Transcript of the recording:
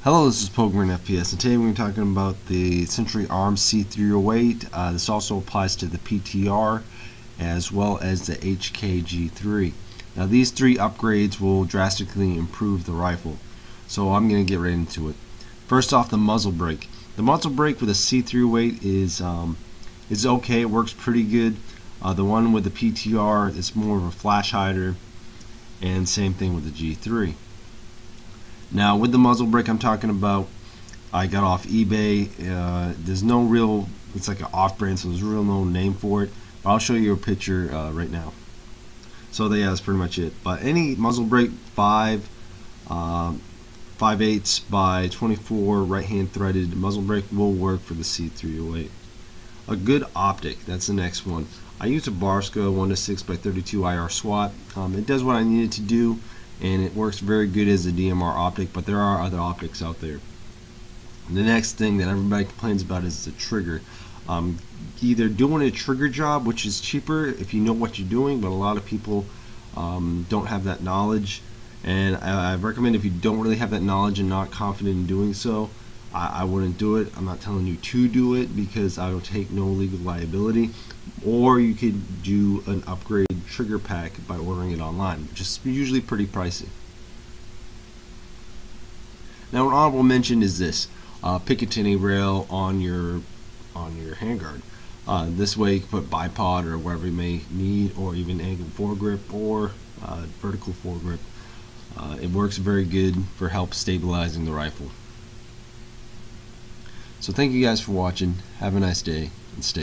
Hello, this is Pokemon FPS, and today we're talking about the Century Arms C308. This also applies to the PTR as well as the HK-G3. Now these three upgrades will drastically improve the rifle, so I'm going to get right into it. First off, the muzzle brake. The muzzle brake with a C308 is okay, it works pretty good. The one with the PTR is more of a flash hider, and same thing with the G3. Now with the muzzle brake I'm talking about, I got off eBay. There's no real, it's like an off-brand, so there's real no name for it. But I'll show you a picture right now. So yeah, that's pretty much it. But any muzzle brake 5/8 by 24 right-hand threaded muzzle brake will work for the C308. A good optic, that's the next one. I use a Barska 1:6 by 32 IR SWAT. It does what I need it to do, and it works very good as a DMR optic, but there are other optics out there. And the next thing that everybody complains about is the trigger. Either doing a trigger job, which is cheaper if you know what you're doing, but a lot of people don't have that knowledge. And I recommend, if you don't really have that knowledge and not confident in doing so, I wouldn't do it. I'm not telling you to do it because I will take no legal liability. Or you could do an upgrade trigger pack by ordering it online, which is usually pretty pricey. Now, an honorable mention is this: Picatinny rail on your handguard. This way you can put bipod or whatever you may need, or even angle foregrip or vertical foregrip. It works very good for help stabilizing the rifle. So thank you guys for watching. Have a nice day and stay.